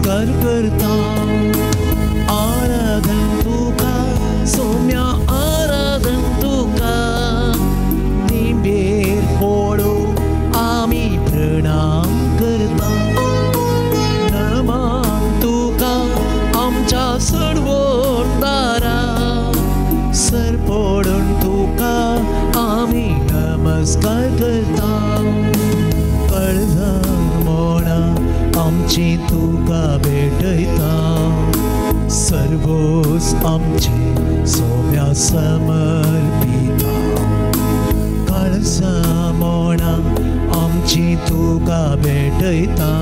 नमस्कार करता आराधन तुका सौम्या आराधन तुका निंबेर पडो आमी प्रणाम करता नमन तुका आमच्या सर्वोद्धारा सर पडून तुका आमी नमस्कार करता कळजा मोना आमची तुका भेटयता सर्वोस आमचे सोम्या समर्पिता कळजा मोना आमची तुका भेटयता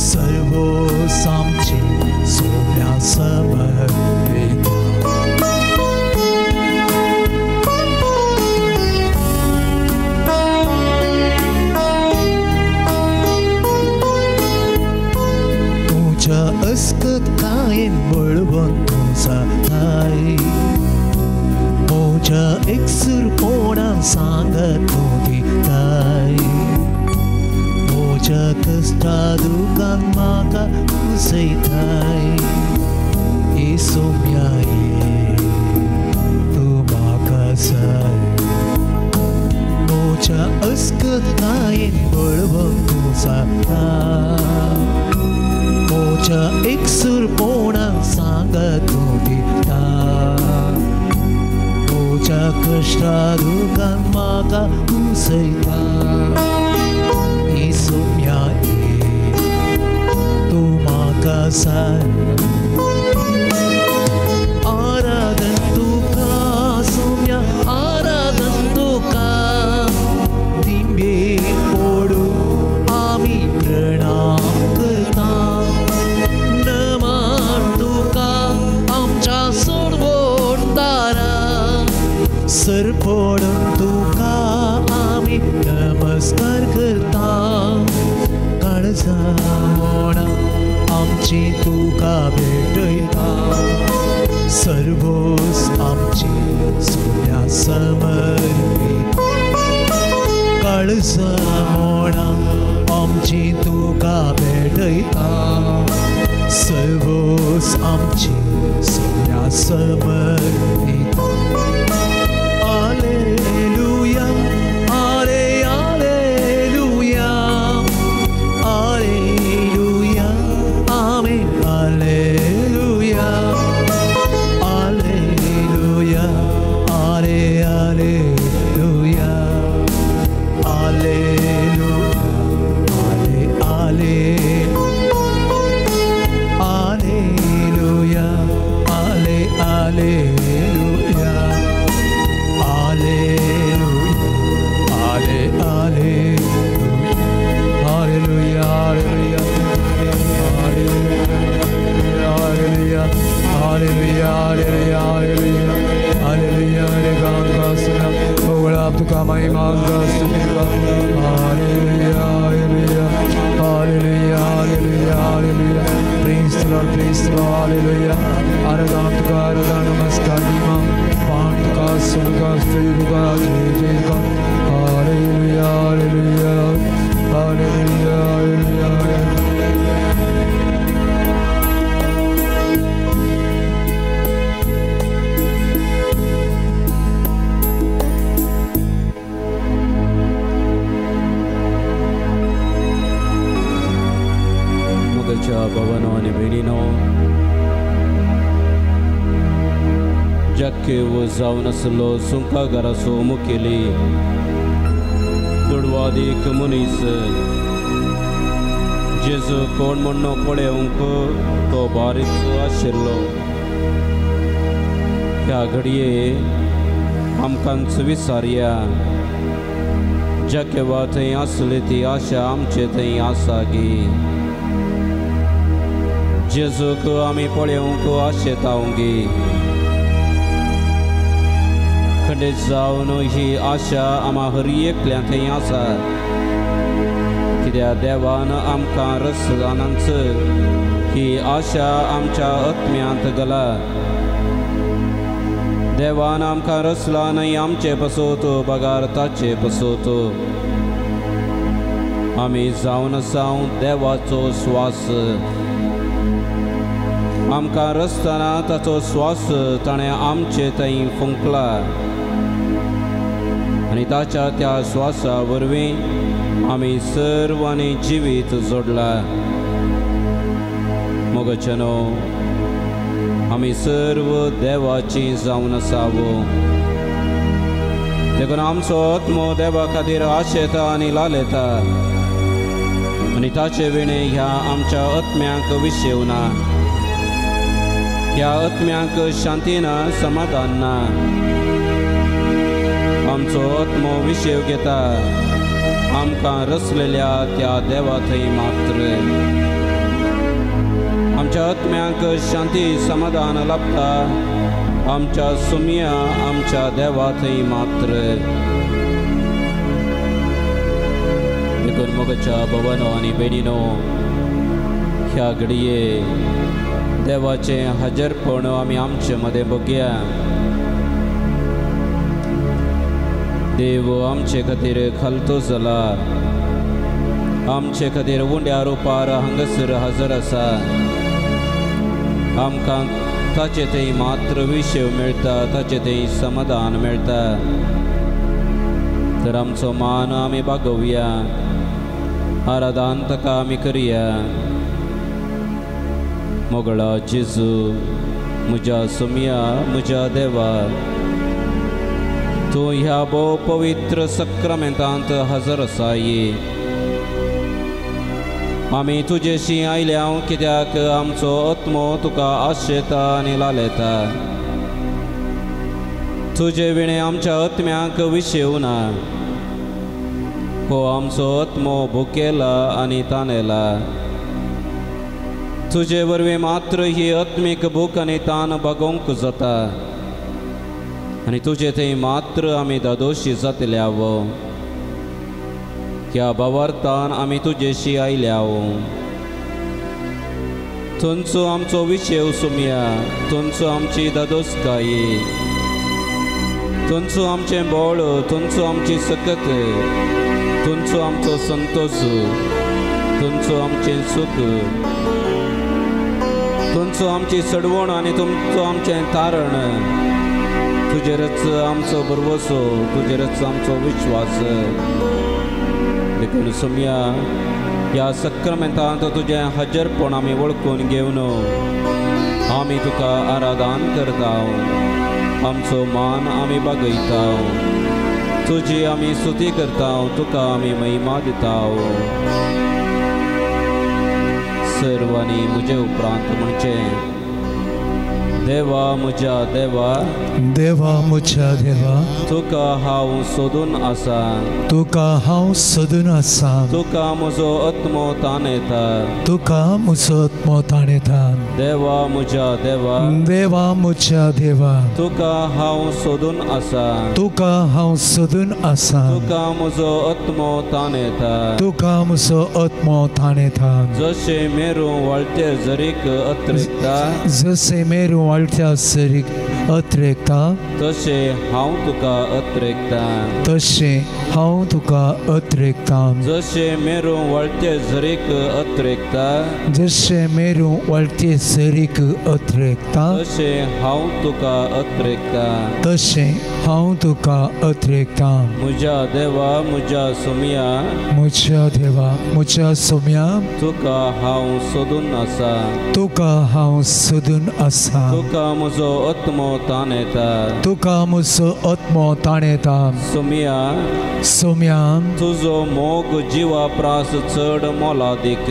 सर्वोस आमचे सोम्या समर्पिता अस्कत कायन बळवंत तुझा थाय मोजा एकसुरपणा सांगत दिताय मोजा कष्टा दुखान म्हाका उसयताय येसुम्या तू म्हाका जाय मोजा अस्कत कायन बळवंत तुझा थाय मोजा एकसुरपणा सांगत दिता मोजा कष्टा दुखान म्हाका उसयता येसुम्या तू म्हाका जाय आराधन तुका सौम्या आराधन तुका दिंबेर पडू आमी प्रणाम करता सर पडून तुका आमी नमस्कार करता काळजा मोना आमची तुका भेटयता सर्वोस आमची सोम्या समर्पिता काळजा मोना आमची तुका भेटयता सर्वोस आमची Saumya समर्पिता Alleluia, Alleluia, Alleluia, Amen, Alleluia, Alleluia, Alleluia, Alleluia, Alleluia, Alleluia. जक्के वो जावनसलो सुंका गरसो मुकेली दुडवादी कमुनीस जेजू कोण म्हणनो पडे उंको तो बारीच आशिल्लो ह्या घडये आमकांच विसारया जक्के वा थंय आसली ती आशा आमचे थंय आसा गी जेजूक आमी पळेवंक आशेतावंगी खंडीत जावन ही आशा आमा हर एकल्या थंय आसा कित्याक देवान आमकां रसदानांच ही आशा आमच्या आत्म्यांत घाला देवान आमकां रसला न्हय आमचे पसोतो बगार ताचे पसोतो आमी जावन देवाचो स्वास आमकां रसतना ताचो स्वास ताणें आमचे थंय फुंकला आनी ताच्या त्या स्वासा वरवीं आमी सर्वांनी जिवीत जोडला. मोगचनो आमी सर्व देवाची जावन आसावो. देखून आमचो आत्मो देवा खातीर आशेता आनी लालयता आनी ताचे विणे ह्या आमच्या आत्म्याक विशेवना. ह्या आत्म्याक शांती ना, समाधान ना. आमचो आत्मो विशेव घेता आमकां रचलेल्या त्या देवा थंय मात्र. आमच्या आत्म्याक शांती समाधान लाभता आमच्या सुमिया आमच्या देवा थंय मात्र. देखून मोगच्या भवनो आनी बेनिनो ह्या घडये देवाचें हजरपण आमी आमचे मदें बगया. देव आमचे खातीर खालतो जाला, आमचे खातीर उंड्या रुपार हांगासर हजर आसा. आमकां ताचे थंय मात्र विशेव मेळटा, ताचे थंय समाधान मेळटा. तर आमचो मान आमी बागोवया, आराधन ताका आमी करया. मोगळा जेजू, म्हज्या सुमिया, म्हज्या देवा, तूं ह्या भोव पवित्र सक्रामेंतांत हजर आसाय. आमी तुजेशी आयल्या कित्याक आमचो आत्मो तुका आशेता आनी लालयता. तुजे विणे आमच्या आत्म्याक विशेवना. हो आमचो आत्मो भुकेला आनी ताणेला. तुजे वरवीं मात्र ही आत्मीक भूक आनी ताण भागोवंक जाता आनी तुजे थंय मात्र आमी दादोशी जातल्यावो. ह्या भावार्थान आमी तुजेशी आयल्याव. थंयचो आमचो विशेव सुमिया, थंयचो आमची दादोसकाय, थंयचो आमचें बोळ, थंयचो आमची सकत, थंयचो आमचो संतोष, थंयचो आमचें सुख, थंयचो आमची सडवण आनी तुमचो आमचें तारण. तुजेरच आमचो भरवसो, तुजेरच आमचो विश्वास. देखून सुमिया ह्या सक्रामेंतांत तुजें हजरपण आमी वळखून घेवन आमी तुका आराधन करता. आमचो मान आमी बागयता, तुजी आमी स्तुती करता, तुका आमी महिमा दिता. सर्वांनी म्हजे उपरांत म्हणचे, देवा म्हज्या देवा, देवा म्हज्या देवा, तुका हांव सोदून आसा, तुका हांव सोदून आसा. तुका म्हजो आत्मो ताणयता, तुका म्हजो आत्मो ताणयता. देवा म्हज्या देवा, देवा म्हज्या देवा, तुका हांव सोदून आसा, तुका हांव सोदून आसा. तुका म्हजो आत्मो ताणयता. तुका म्हजो आत्मो ताणयता. जशे मेरू वळटे झरीक अत्रेकता, जशे मेरू वळट्या झरीक अत्रेकता, तशे हांव तुका अत्रेकता. तशे हांव तुका अत्रेकता. जशे मेरू वळटे झरीक अत्रेकता, जशे मेरू वळटे झरीक अत्रेकता, तशे हांव तुका अत्रेकता. तशे हांव तुका अत्रेकता. म्हज्या देवा, म्हज्या सुमिया, म्हज्या देवा, म्हज्या सुमिया, तुका हांव सोदून आसा. तुका हांव सोदून आसा. तुका म्हजो आत्मो ताणयता. तुका म्हजो आत्मो ताणयता. सुमिया, सुमिया, तुजो मोग जिवा प्रास चड मोलादीक.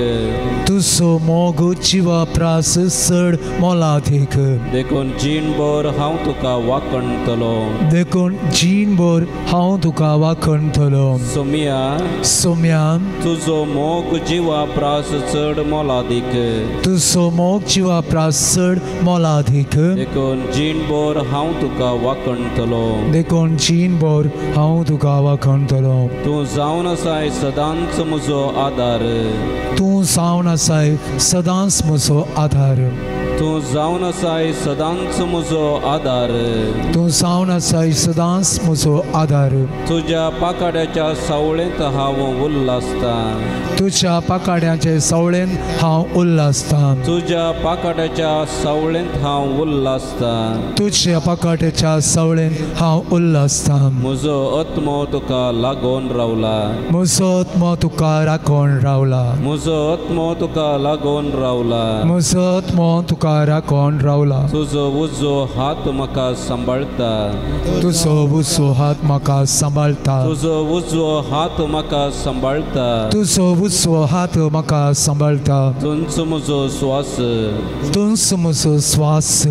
तुजो मोग जिवा प्रास चड मोलादीक. देखून जीणभर हांव तुका वाखणतलो. देखून जीणभर हांव तुका वाखणतलो. सुमिया, सुमिया, तुजो मोग जिवा प्रास चड मोलादीक. तुजो मोग जिवा प्रास चड मोलादीक. देखून जीणभर हांव तुका वाखणतलो. देखून जीणभर हांव तुका वाखणतलो. तूं जावन आसाय सदांच म्हजो आदार. तूं जावन आसाय सदांच म्हजो आधार. तूं जावन आसाय सदांच म्हजो आदार तूं जावन आसाय सदांच म्हजो आदार तुज्या पाकाड्याच्या सावळेंत हांव उल्हासता तुज्या पाकाड्याचे सावळेन हांव उल्हासता तुज्या पाकाड्याच्या सावळेंत हांव उल्हासता तुज्या पाकाड्याच्या सावळेन हांव उल्हासता म्हजो आत्मो तुका लागून रावला म्हजो आत्मो तुका राखून रावला म्हजो आत्मो तुका लागून रावला म्हजो आत्मो तुका राखून रावला तुजो उजो हात म्हाका सांबाळता तुजो उजो हात म्हाका सांबाळता तुजो उजो हात म्हाका सांबाळता तुजो उजो हात म्हाका सांबाळता तुंचो म्हजो श्वास तुंच म्हजो श्वास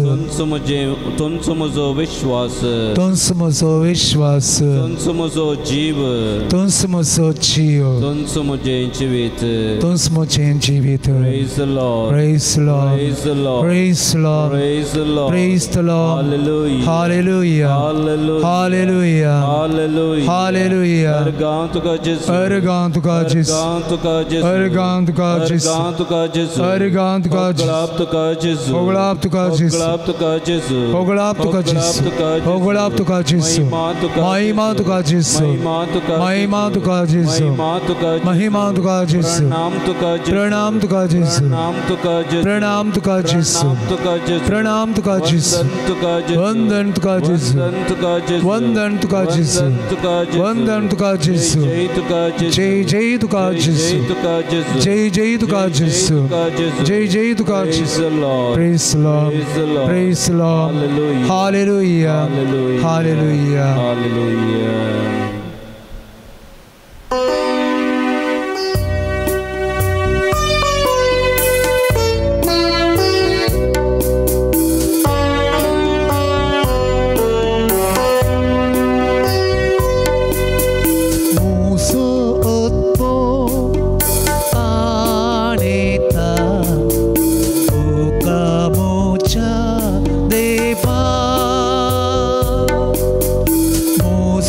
तुंचो म्हजो विश्वास तुंच म्हजो विश्वास तुंचो म्हजो जीव तुंच म्हजो जीव तुंचो म्हजें जिवीत तुंच म्हजें जिवीत Praise the Lord. Praise the Lord. Praise the Lord. Praise the Lord. Praise the Lord. Praise the Lord. Hallelujah. Hallelujah. Hallelujah. Hallelujah. Hallelujah. Hallelujah. Ergan tuka Jesu. Ergan tuka Jesu. Ergan tuka Jesu. Ergan tuka Jesu. Ergan tuka Jesu. Ergan tuka Jesu. Oglap tuka Jesu. Oglap tuka Jesu. Oglap tuka Jesu. Oglap tuka Jesu. Oglap tuka Jesu. Mahima tuka Jesu. Mahima tuka Jesu. Mahima tuka Jesu. Pranam tuka Jesu. Pranam tuka Jesu. Pranam tuka Jesu. Pranam tuka Jesu. Pranam tuka Jesu. Vandan tuka Jesu. Vandan tuka Jesu. Vandan tuka Jesu. Vandan tuka Jesu. Jai Jai tuka Jesu. Jai Jai tuka Jesu. Jai Jai tuka Jesu. Praise the Lord. Praise the Lord. Hallelujah. Hallelujah. Hallelujah.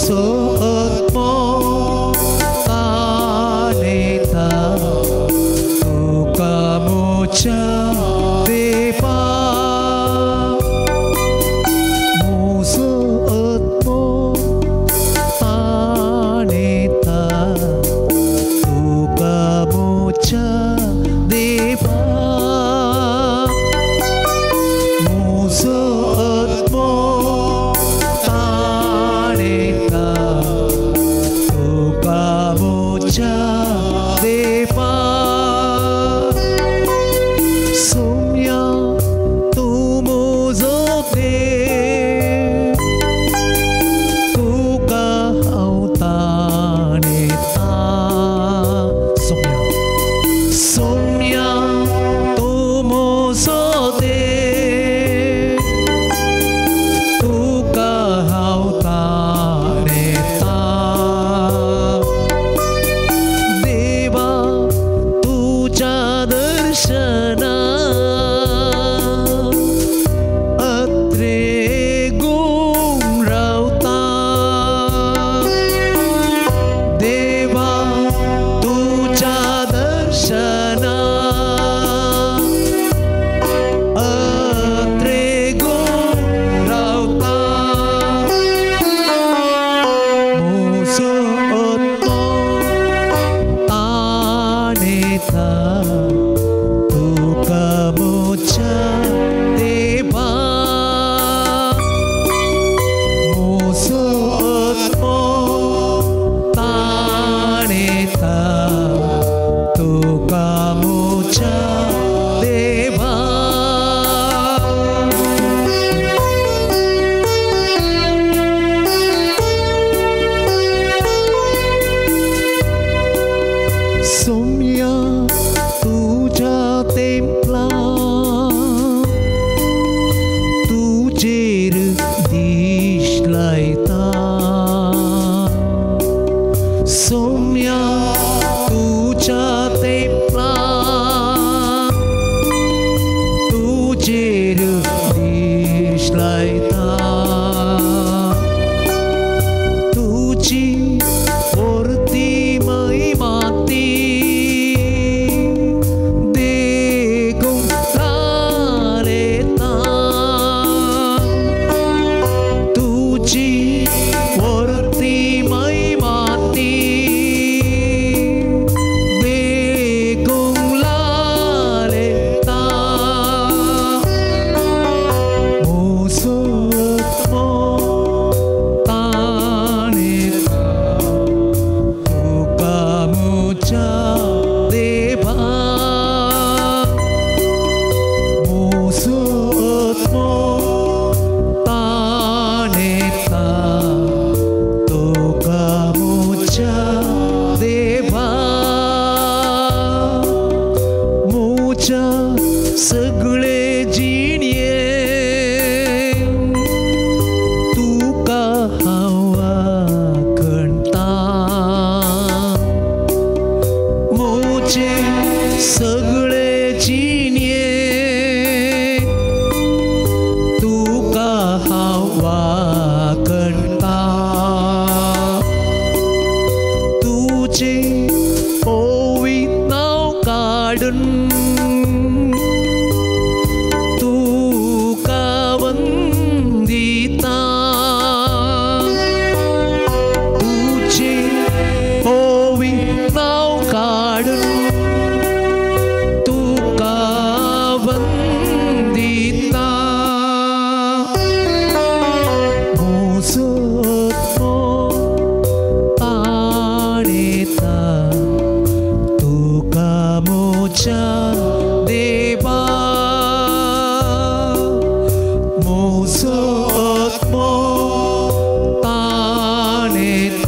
So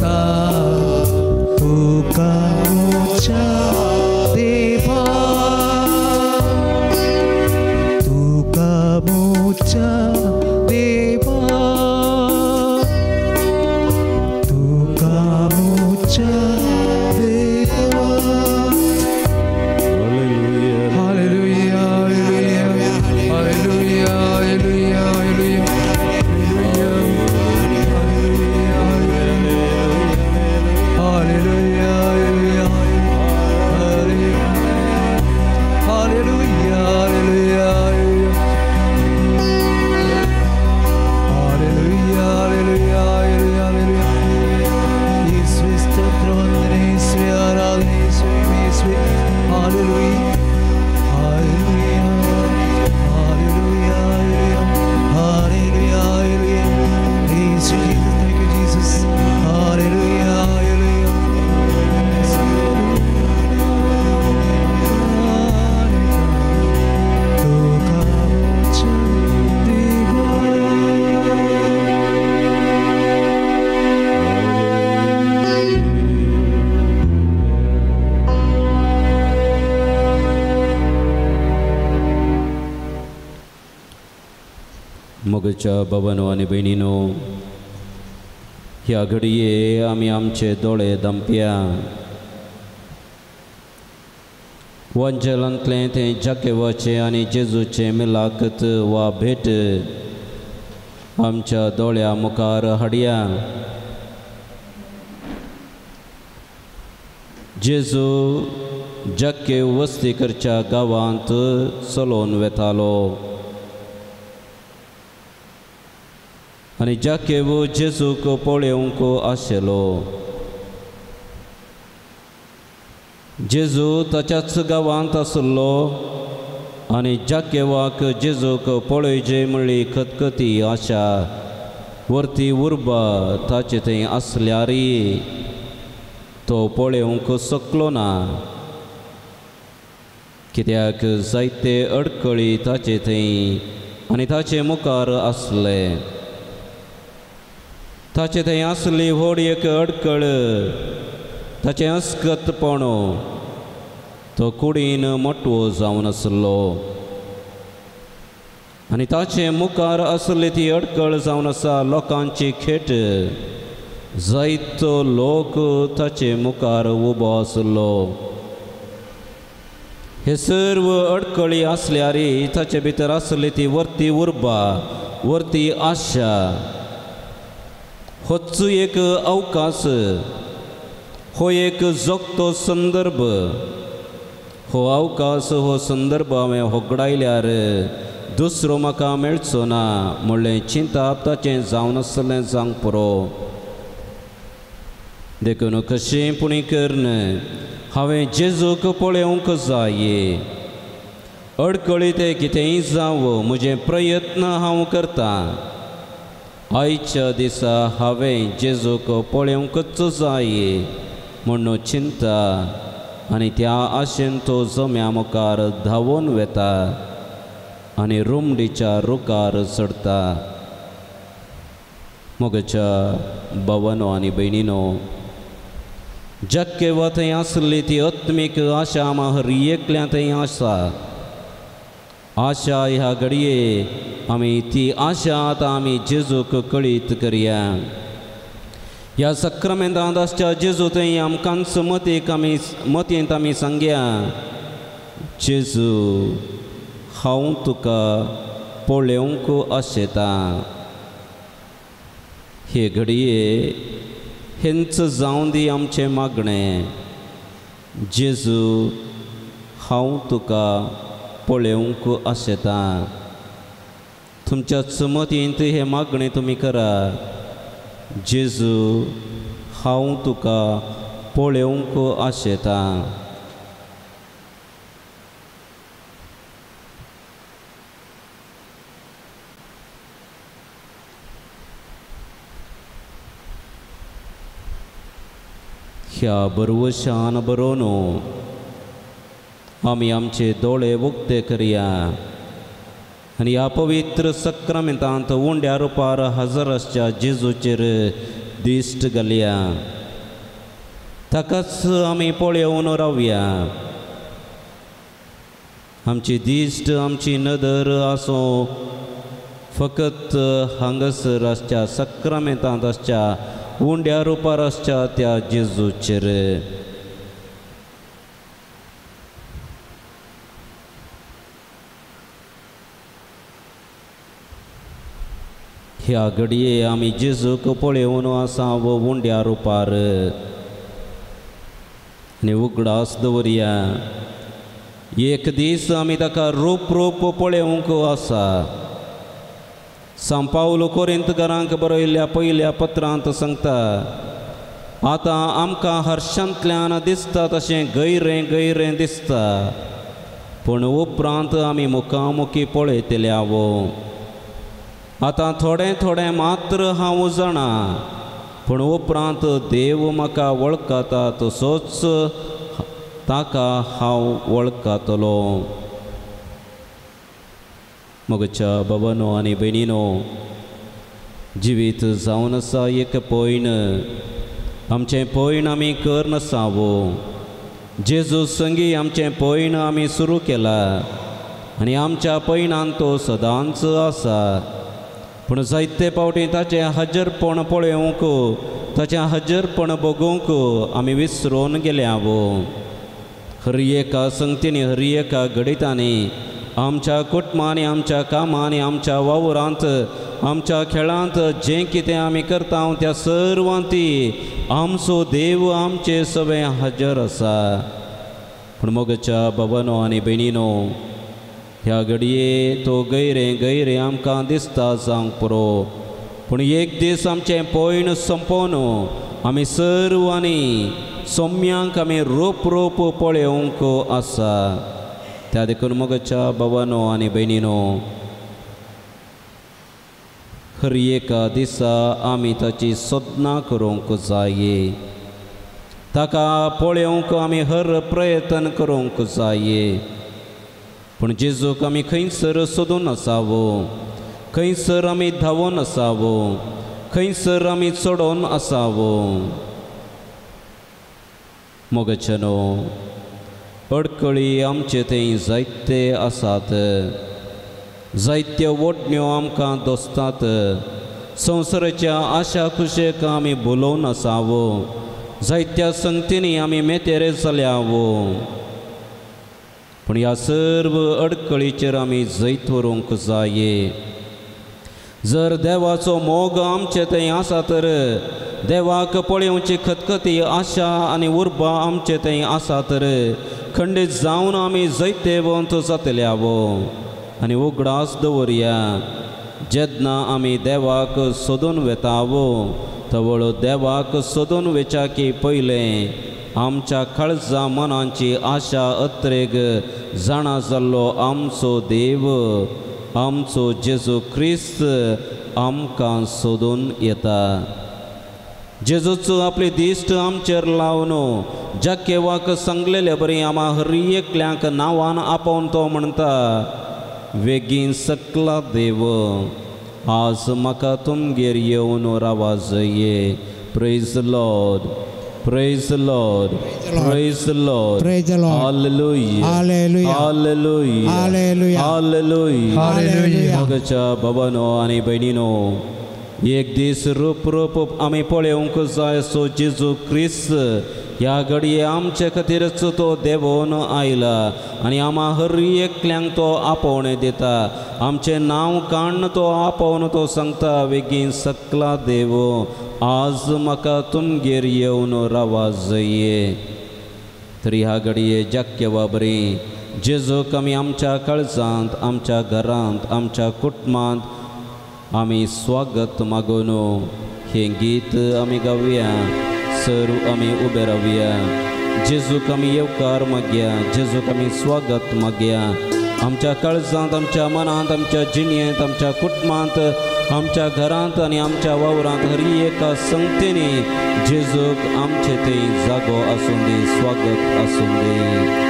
वेता तुका मोच्या देवा तुका मोच्या देवा तुका मोच्या देवा hallelujah hallelujah hallelujah मोगच्या भावांनो आनी भयणींनो, ह्या घडये आमी आमचे दोळे धांपया. वंचलांतलें तें जाकेवाचें आनी जेजूचें मिलाकत वा भेट आमच्या दोळ्या मुखार हाडया. जेजू जाके वस्तीकरच्या गांवांत चलोवन वेतालो आनी जाकेव जेजूक पळोवंक आशिल्लो. जेजू ताच्याच गांवांत आसलो आनी जाकेवाक जेजूक पळयचे म्हणली खतखती आशा वर्ती उर्बा ताचे थंय आसल्यारय तो पळोवंक शकलो ना, कित्याक जायते अडखळी ताचे थंय आनी ताचे मुखार आसले. ताचे थंय आसली व्हड एक अडखळ ताचें अस्कतपण. तो कुडीन मोटवो जावन आसलो आनी ताचे मुखार आसली ती अडखळ जावन आसा लोकांची खेट. जायतो लोक ताचे मुखार उबो आसलो. हे सर्व अडखळी आसल्यारय ताचे भितर आसली ती वर्ती उर्बा, वर्ती आशा. होच एक अवकाश, हो एक जगतो संदर्भ. हो अवकाश, हो संदर्भ हांवें होगडायल्यार दुसरो म्हाका मेळचो ना म्हणलें चिंताप ताचें जावन आसलें जावंक पुरो. देखून कशें पुणी करन हांवें जेजूक पळोवंक जाय. अडखळी ते कितेंय जावं, म्हजे प्रयत्न हांव करतां. आयच्या दिसा हांवें जेजूक पळोवंकच जाय म्हणून चिंता आनी त्या आशेन तो जम्या मुखार धांवून वेता आनी रुमडीच्या रुखार चडटा. मोगच्या भावांनो आनी भयणींनो, जाकेवा थंय आसली ती आत्मीक आशा आमा हर एकल्या थंय आसा. आशा ह्या घडये आमी ती आशा आतां आमी जेजूक कळीत करया. ह्या सक्रामेंतांत आसच्या जेजू थंय आमकांच मतींत आमी सांगया, जेजू हांव तुका पळोवंक आशेतां. हे घडये हेंच जावं दी आमचें मागणें. जेजू हांव तुका पळोवंक आशेतां. तुमच्याच मतींत हे मागणें तुमी करा. जेजू हांव तुका पळोवंक आशेतां. ह्या बरवशान बरोवन आमी आमचे दोळे उक्ते करया आनी ह्या पवित्र सक्रामेंतांत उंड्या रुपार हजर आसच्या जेजूचेर दिश्ट घालया ताकाच आमी पळोवन रावया आमची दिश्ट आमची नदर आसो फकत हांगासर आसच्या सक्रामेंतांत आसच्या उंड्या रुपार आसच्या त्या जेजूचेर ह्या घडये आमी जेजूक पळोवन आसा वो उंड्या रुपार आनी उगडास दवरया एक दीस आमी ताका रूप रूप पळोवंक आसा सांपावलो कोरिंतकारांक बरयल्ल्या पयल्या पत्रांत सांगता आतां आमकां हर्शांतल्यान दिसता तशें गैरें गैरें दिसता पूण उपरांत आमी मुखामुखी पळयतल्यावो आतां थोडें थोडें मात्र हांव जाणा पूण उपरांत देव म्हाका वळखता तसोच ताका हांव वळखतलो मोगच्या बाबांनो आनी भयणीनो जिवीत जावन आसा एक पयण आमचें पयण आमी कर नासावो जेजू संगी आमचें पयण आमी सुरू केलां आनी आमच्या पयणान तो सदांच आसा पूण जायते फावटी ताचें हजरपण पळोवंक ताचें हजरपण बगूंक आमी विसरून गेल्यावो हर एका संगतींनी हर एका घडितांनी आमच्या कुटुंबांनी आमच्या कामांनी आमच्या वावरांत आमच्या खेळांत जें कितें आमी करता त्या सर्वांती आमचो देव आमचे सगळें हजर आसा पूण मोगच्या बाबांनो आनी भयणीनो ह्या घडये तो गैरें गैरें आमकां दिसता जावंक पुरो पूण एक दीस आमचें पयण संपोवन आमी सर्वांनी सोम्यांक आमी रूप रूप पळोवंक आसा त्या देखून मोगच्या बाबांनो आनी भयणीनो हर एका दिसा आमी ताची सदना करूंक जाय ताका पळोवंक आमी हर प्रयत्न करूंक जाय पूण जेजूक आमी खंयसर सोदून आसावो खंयसर आमी धांवून आसावो खंयसर आमी चडोवन आसावो मोगचनो अडकळी आमचे थंय जायते आसात जायत्यो वोटण्यो आमकां दोसतात संवसाराच्या आशा खुशेक आमी भुलोवन आसावो जायत्या संगतींनी आमी मेतेरे जाल्यावो पूण ह्या सर्व अडकळीचेर आमी जैत व्हरूंक जाय जर देवाचो मोग आमचे थंय आसा तर देवाक पळोवची खतखती आशा आनी उर्बा आमचे थंय आसा तर खंडीत जावन आमी जैतेवंत जातल्यावो आनी उगडास दवरया जेन्ना आमी देवाक सोदून वेतावो तवळ देवाक सोदून वेचाकी पयलें आमच्या काळजा मनांची आशा अत्रेक जाणा जाल्लो आमचो देव आमचो जेजू ख्रिस्त आमकां सोदून येता जेजूचो आपली दिश्ट आमचेर लावन जाकेवाक सांगलेले बरी आमा हर एकल्यांक नांवान आपोवन तो म्हणटा वेगीन सकला देव आज म्हाका तुमगेर येवन रावा जाये praise Lord Praise the Lord. Praise the Lord. Praise the Lord. Hallelujah. Hallelujah. Hallelujah. Hallelujah. Hallelujah. Hallelujah. मोगच्या बाबांनो आनी भयणीनो एक दीस रूप रूप आमी पळोवंक जाय सो जेजू ख्रिस्त ह्या घडये आमचे खातीरच तो देवून आयला आनी आमा हर एकल्यांक तो आपोवणे दिता आमचें नांव काडून तो आपोवन तो सांगता वेगीन सकला देव आज म्हाका तुमगेर येवन रावा जाये तरी ह्या घडये जाक्य वा बरी जेजूक आमी आमच्या काळजांत आमच्या घरांत आमच्या कुटुंबांत स्वागत मागून हे गीत आमी गावया सर्व आमी उबे रावया जेजूक आमी येवकार मागया जेजूक आमी स्वागत मागया आमच्या काळजांत आमच्या मनांत आमच्या जिणयेंत आमच्या कुटुंबांत आमच्या घरांत आनी आमच्या वावरांत हर एका संगतींनी जेजूक आमचे थंय जागो आसूं दी स्वागत आसूं दी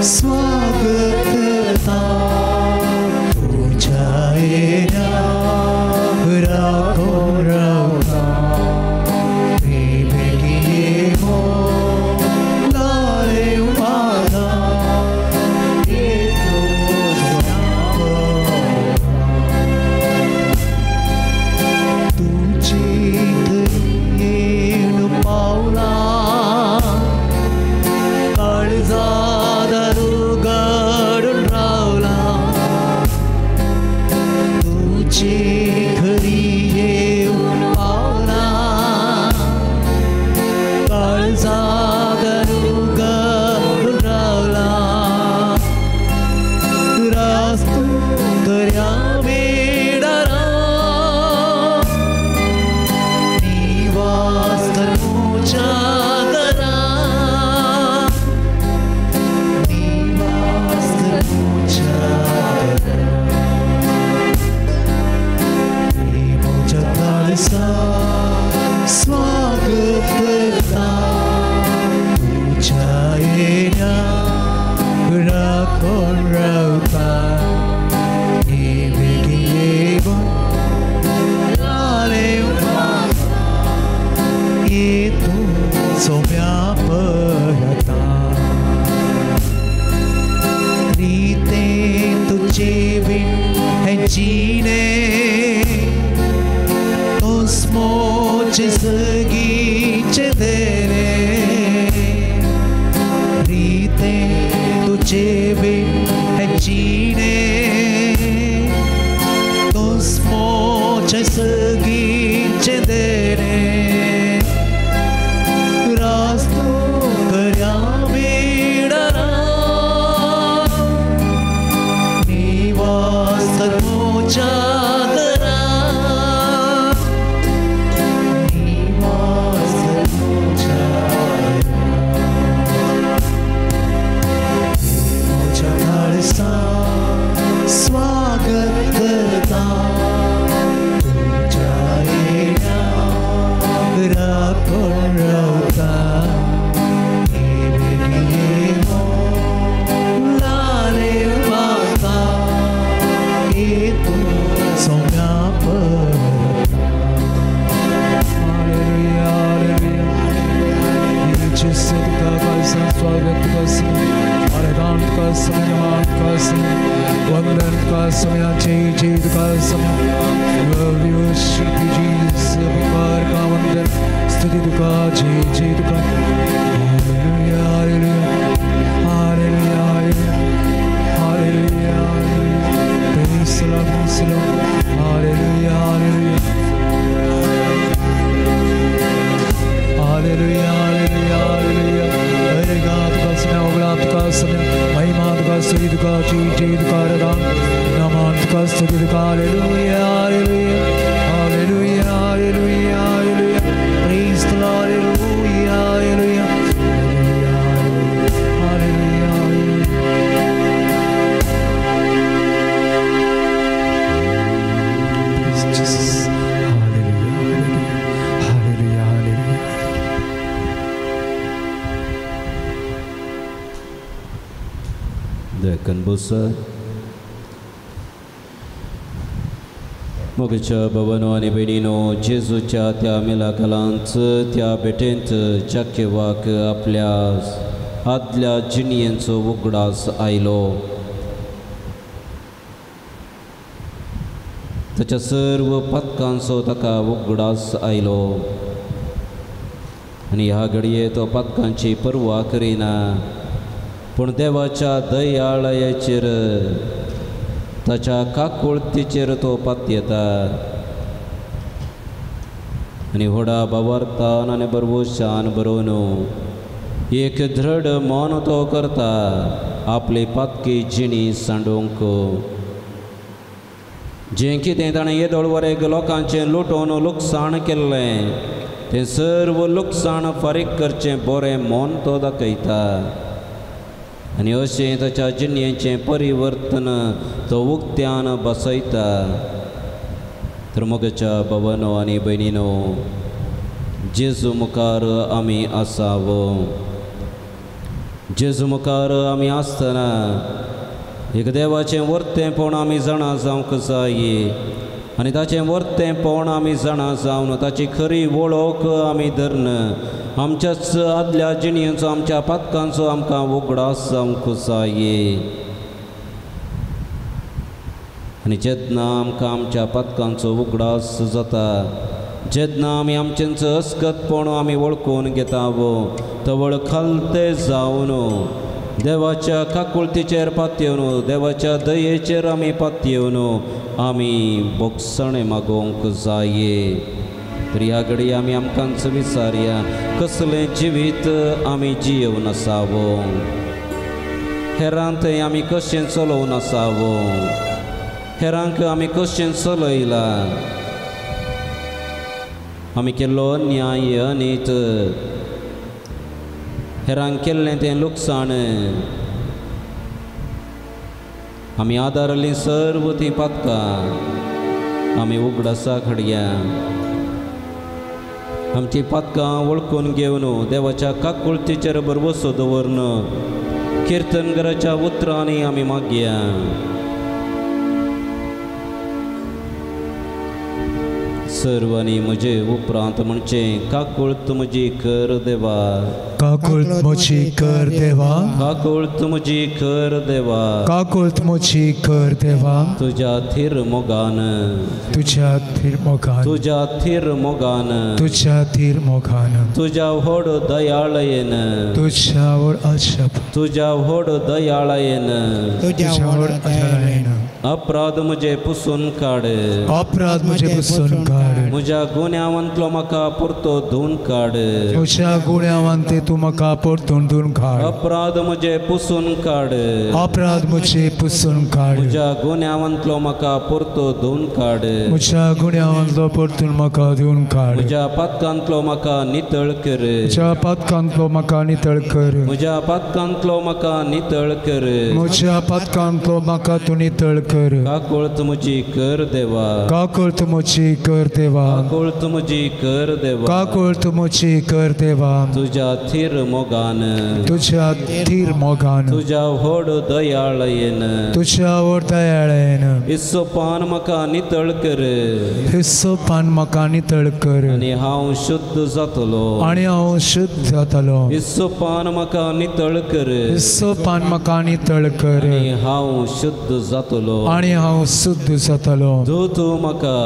स्वागत करता तुझ्या येण्याक राखून रावता बेगी हो लारे वादा येतो तुझी येण पावला काळजात उघडून रावला तुझी खरी येऊन पावला काळजात उघडून रावला रास्तू दर्या वेडारा निवास धर्मोच्या घरा निवास धर्मोच्या प्रेमोच्या काळसा स्वागत करता तुझ्या येण्याक राखून रावता बेगी येवून लाले येतो सोम्या पळता रीते तुझे बिन है जीने कोस्मोचे सगीचे तेरे रीते तुझे बिन है जीने कोस्मोचे सगीचे तेरे रास्तू कर्या वेडारा निवास धर्मोच्या घरा निवास धर्मोच्या प्रेमोच्या काळसा स्वागत करता तुझ्या येण्याक राखून रावता बेगी येवो लाले वाता येतो सोम्या पळता हालेलुया हालेलुया जिसद का कालसा स्वागत का समय आराधना का समय मान का समय वंदन का समय जय का समय worship you Jesus विकार का वंदन स्तुति का जय का hallelujah hallelujah hallelujah hallelujah praise the Lord hallelujah hallelujah hallelujah hallelujah hallelujah हरेगात का समय अवलात का समय महिमा का स्तुति का जय का आराधना नमन का स्तुति का hallelujah hallelujah hallelujah hallelujah hallelujah praise the Lord hallelujah hallelujah hallelujah praise Jesus hallelujah hallelujah hallelujah Deacon Busa मोगच्या भवनो आणि बहिणीनो जेजूच्या त्या मिलाकलांच त्या बेटेंत जाकेवाक आपल्या आदल्या जिणयेचो उगडास आयलो ताच्या सर्व पथकांचो ताका उगडास आयलो आनी ह्या घडये तो पथकांची पर्वा करिना पूण देवाच्या दयाळायेचेर ताच्या काकुळतीचेर तो पातयेता आनी व्हडा भावार्थान आनी बरवशान बरोवन एक दृढ मन तो करता आपली पातकी जिणी सांडूंक जें कितें ताणें येदोळ वरेग लोकांचें लुटोवन लुकसाण केल्लें तें सर्व लुकसाण फारीक करचें बरें मन तो दाखयता आनी अशें ताच्या जिणयेचें परिवर्तन तो उक्त्यान बसयता तर मोगच्या भवनो आनी भयणीनो जेजू मुखार आमी आसाव जेजू मुखार आमी आसतना एक देवाचें वर्तेंपण आमी जाणा जावंक जाय आनी ताचें वर्तेंपण आमी जाणा जावन ताची खरी वळख आमी धरन आमच्याच आदल्या जिणयेचो आमच्या पातकांचो आमकां उगडास जावंक जाय आनी जेन्ना आमकां आमच्या पातकांचो उगडास जाता जेन्ना आमी आमचेंच अस्कतपण आमी वळखून घेतावो तवळ खालते जावन देवाच्या काकुळतीचेर पातयेवन देवाच्या दयेचेर आमी पातयेवन आमी बोगसणे मागोवंक जाय तर ह्या घडी आमी आमकांच विचारया कसलें जिवीत आमी जियेवन आसावो हेरांत आमी कशें चलोवन आसावो हेरांक आमी कशें चलयला आमी केल्लो न्याय अनीत हेरांक केल्लें तें लुकसाण आमी आदारलीं सर्व तीं पातकां आमी उगडासाक हाडया आमची पातकां वळखून घेवन देवाच्या काकुळतीचेर बसो दवरन किर्तनगराच्या उतरांनी आमी मागया सर्वांनी म्हजे उपरांत म्हणचे काकुळत म्हजी कर देवा काकुळत म्हजी कर देवा काकुळत म्हजी कर देवा काकुळत म्हजी कर देवा तुझ्या थीर मोगान तुझ्या थीर मोगान तुझ्या थीर मोगान तुझ्या थीर मोगान तुझ्या व्हड दयाळयेन तुझ्या व्हड अशप तुझ्या व्हड दयाळयेन तुझ्या व्हड दयाळयेन अपराध म्हजे पुसून काड अपराध म्हजे पुसून काड म्हज्या गुन्यांवंतलो म्हाका परतो धुवन काड म्हज्या गुन्यांवंते तूं म्हाका परतून धुवन काड अपराध म्हजे पुसून काड अपराध म्हजे पुसून काड म्हज्या गुन्यांवंतलो म्हाका परतो धुवन काड म्हज्या गुन्यांवंतलो परतून म्हाका धुवन काड म्हज्या पातकांतलो म्हाका नितळ कर म्हज्या पातकांतलो म्हाका नितळ कर म्हज्या पातकांतलो म्हाका नितळ कर म्हज्या पातकांतलो म्हाका तूं नितळ कर काकुळत म्हजी कर देवा काकुळत म्हजी कर देवा काकुळत म्हजी कर देवा काकुळत म्हजी कर देवा तुझ्या थीर मोगान तुझ्या थीर मोगान तुझ्या व्हड दयाळयेन तुझ्या व्हड दयाळयेन हिस्सोपान म्हाका नितळ कर हिस्सोपान म्हाका नितळ कर आनी हांव शुद्ध जातलो आनी हांव शुद्ध जातलो हिस्सोपान म्हाका नितळ कर हिस्सोपान म्हाका नितळ कर आनी हांव शुद्ध जातलो आनी हांव शुद्ध जातलो धू तूं म्हाका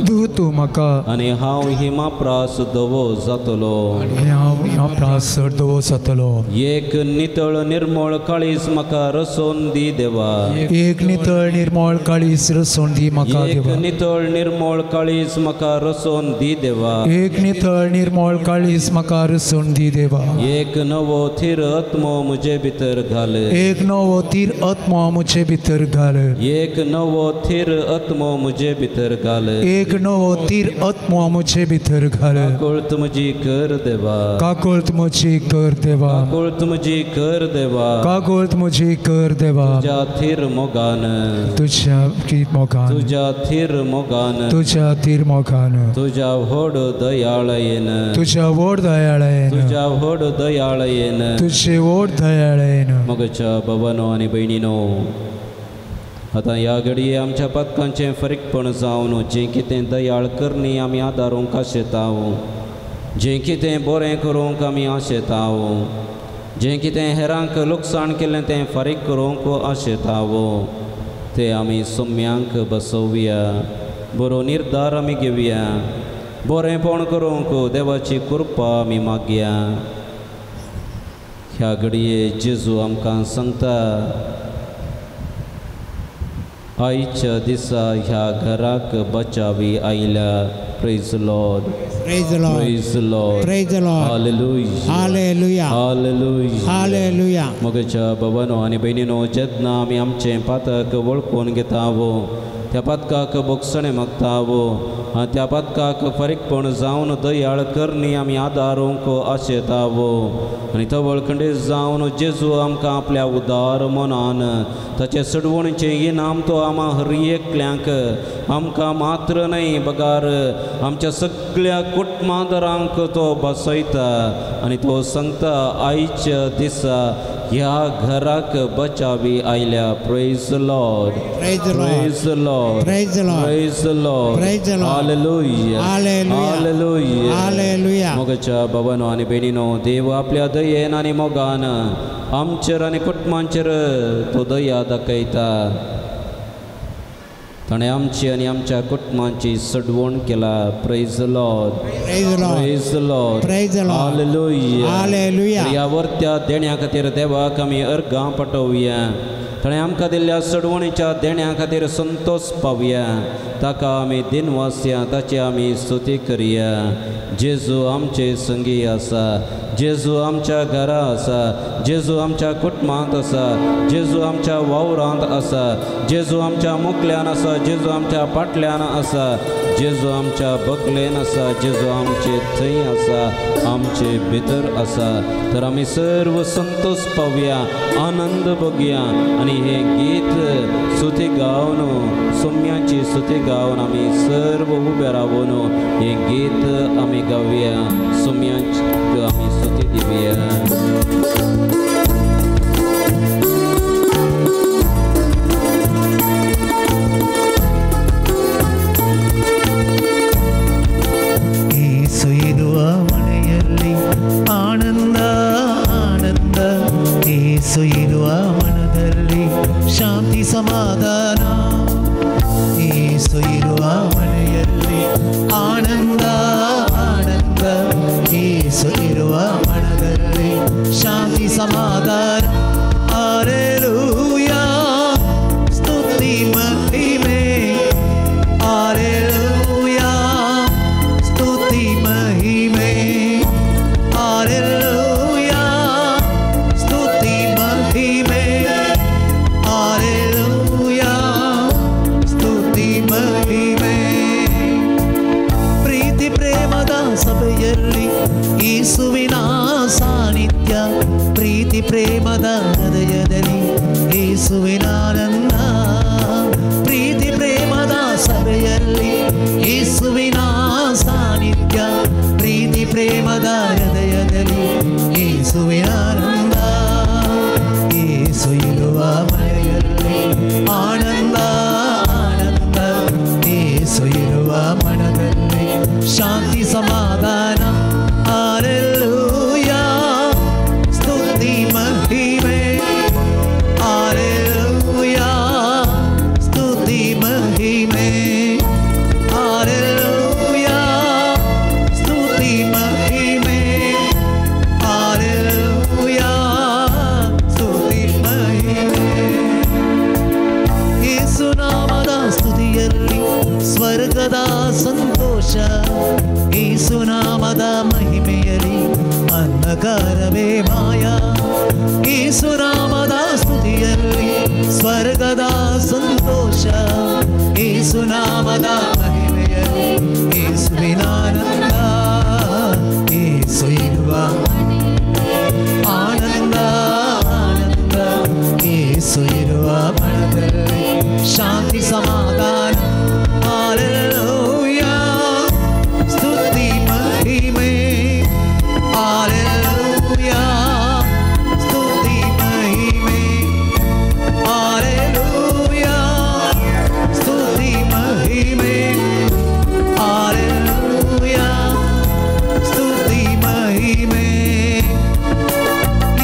धू तूं म्हाका आनी हांव हिमाप्रास दवो जातलो आनी हांव ह्या प्रासर दवो जातलो एक नितळ निर्मळ काळीज म्हाका रसोन दी देवा एक नितळ निर्मळ काळीज रसोन दी म्हाका एक देवा नितळ निर्मळ काळीज म्हाका रसोन दी देवा एक नितळ निर्मळ काळीज म्हाका रसोन दी देवा एक नवो थीर आत्मो म्हजे भितर घाल एक नवो तीर आत्मा म्हजे भितर घाल एक नवो थीर आत्मो म्हजे भितर घाल एक नवो तीर आत्मा म्हजे भितर घाल काकुळत म्हजी कर देवा काकुळत म्हजी कर देवा काकुळत म्हजी कर देवा काकुळत म्हजी कर देवा तुझ्या थीर मोगान तुझ्या की मोगान तुझ्या थीर मोगान तुझ्या तीर मोगान तुझ्या व्हड दयाळयेन तुझ्या व्हड दयाळयेन तुझ्या व्हड दयाळयेन तुझे व्हड दयाळयेन मगच्या भवनो आनी भयणीनो आतां ह्या घडये आमच्या पातकांचें फरीकपण जावन जें कितें दयाळ करणी आमी आदारूंक आशेताव जें कितें बरें करूंक आमी आशेताव जें कितें हेरांक लुकसाण केल्लें तें फारीक करूंक आशेताव तें आमी सोम्यांक बसोवया बरो निर्धार आमी घेवया बरेंपण करूंक देवाची कृपा आमी मागया ह्या घडये जेजू आमकां सांगता आयच्या दिसा ह्या घराक बचावी आयल्या praise Lord Praise the Lord. Praise Lord Praise the Lord. Hallelujah Hallelujah. Hallelujah Hallelujah. मगच्या भवनो आनी भयणीनो जेन्ना आमी आमचें पातक वळखून घेतावो त्या पदकाक बोगसणे मागतावो त्या पदकाक फरीकपण जावन दयाळ करणी आमी आदारूंक आशेतावो आनी तो वळखंडे जावन जेजू आमकां आपल्या उदार मनान ताचे सडवणीचें इनाम तो आम्हा हर एकल्यांक आमकां मात्र न्हय बगार आमच्या सगळ्या कुटुंबादारांक तो बसयता आनी तो सांगता आयच्या दिसा ह्या घराक बचावी आयल्या. Praise the Lord, praise the Lord, praise the Lord, praise the Lord, praise the Lord. Hallelujah, hallelujah, hallelujah. मोगाच्या भावांनो आनी भयणींनो, देव आपल्या दयेन आनी मोगान आमचेर आनी कुटुंबांचेर तो दया दाखयता. ताणें आमची आनी आमच्या कुटुंबांची सडवण केला. Praise the Lord, praise the Lord, praise the Lord. Hallelujah, hallelujah. ह्या वर्त्या देण्या खातीर देवाक आमी अर्गां पाठोवया. ताणें आमकां दिल्ल्या सडवणीच्या देण्या खातीर संतोश पावया. ताका आमी दिनवासया ताची आमी स्तुती करया. जेजू आमचे संगी आसा, जेजू आमच्या घरा आसा, जेजू आमच्या कुटुंबांत आसा, जेजू आमच्या वावरांत आसा, जेजू आमच्या मुखल्यान आसा, जेजू आमच्या फाटल्यान आसा, जेजू आमच्या बगलेन आसा, जेजू आमचे थंय आसा, आमचे भितर आसा. तर आमी सर्व संतोष पावया, आनंद बगया आनी हे गीत स्तुती गावन सोम्याची स्तुती गावन आमी सर्व उबे रावून हे गीत आमी गावया. सोम्याची आमी स्तुती दिवया. ಮನೆಯಲ್ಲಿ ಆನಂದ ಆನಂದ, ಏಸು ಇರುವ ಮನದಲ್ಲಿ ಶಾಂತಿ ಸಮಾಧಾನ. ಏಸು ಇರುವ ಮನೆಯಲ್ಲಿ ಆನಂದ ಆನಂದ, ಏಸು ಇರುವ ಮನದಲ್ಲಿ ಶಾಂತಿ ಸಮಾಧಾನ. ಹಾಲೆಲೂಯಾ, ಸ್ತುತಿ ಮಹಿಮೆ. ಹಾಲೆಲೂಯಾ, ಸ್ತುತಿ ಮಹಿಮೆ. ಹಾಲೆಲೂಯಾ, ಸ್ತುತಿ ಮಹಿಮೆ. ಹಾಲೆಲೂಯಾ, ಸ್ತುತಿ ಮಹಿಮೆ. ಪ್ರೀತಿ ಪ್ರೇಮದ ಸಭೆಯಲ್ಲಿ ಯೇಸುವಿನ ಸಾನ್ನಿಧ್ಯ, ಪ್ರೀತಿ ಪ್ರೇಮದ ಹೃದಯದಲ್ಲಿ ಯೇಸುವಿನ ಆನಂದ. ಪ್ರೀತಿ ಪ್ರೇಮದ ಸಭೆಯಲ್ಲಿ ಯೇಸುವಿನ ಸಾನ್ನಿಧ್ಯ, ಪ್ರೀತಿ ಪ್ರೇಮದ ಹೃದಯದಲ್ಲಿ ಯೇಸುವಿನ ಆನಂದ. ಯೇಸು ಇರುವ ಮನೆಯಲ್ಲಿ ಆನಂದ ಆನಂದ, ಯೇಸು ಇರುವ ಮನದಲ್ಲಿ ಶಾಂತಿ ಸಮಾಧಾನ. ಹಾಲೆಲೂಯಾ, ಸ್ತುತಿ ಮಹಿಮೆ. ಹಾಲೆಲೂಯಾ, ಸ್ತುತಿ ಮಹಿಮೆ. ಹಾಲೆಲೂಯಾ, ಸ್ತುತಿ ಮಹಿಮೆ. ಹಾಲೆಲೂಯಾ, ಸ್ತುತಿ ಮಹಿಮೆ. ಯೇಸು ನಾಮದ ಸ್ತುತಿಯಲ್ಲಿ ಸ್ವರ್ಗದ ಸಂತೋಷ, ಯೇಸು ನಾಮದ ಮಹಿಮೆಯಲ್ಲಿ ಅಂಧಕಾರವೇ ಮಾಯ. ಯೇಸು ನಾಮದ ಸ್ತುತಿಯಲ್ಲಿ ಸ್ವರ್ಗದ ಸಂತೋಷ, ಯೇಸು ನಾಮದ ಮಹಿಮೆಯಲ್ಲಿ ಯೇಸುವಿನ ಆನಂದ. ಯೇಸು ಇರುವ ಆನಂದ ಆನಂದ, ಯೇಸು ಇರುವ ಮನದಲ್ಲಿ ಶಾಂತಿ ಸಮಾಧಾನ. ಹಾಲೆಲೂಯಾ, ಸ್ತುತಿ ಮಹಿಮೆ. ಹಾಲೆಲೂಯಾ, ಸ್ತುತಿ ಮಹಿಮೆ. ಹಾಲೆಲೂಯಾ, ಸ್ತುತಿ ಮಹಿಮೆ. ಹಾಲೆಲೂಯಾ, ಸ್ತುತಿ ಮಹಿಮೆ.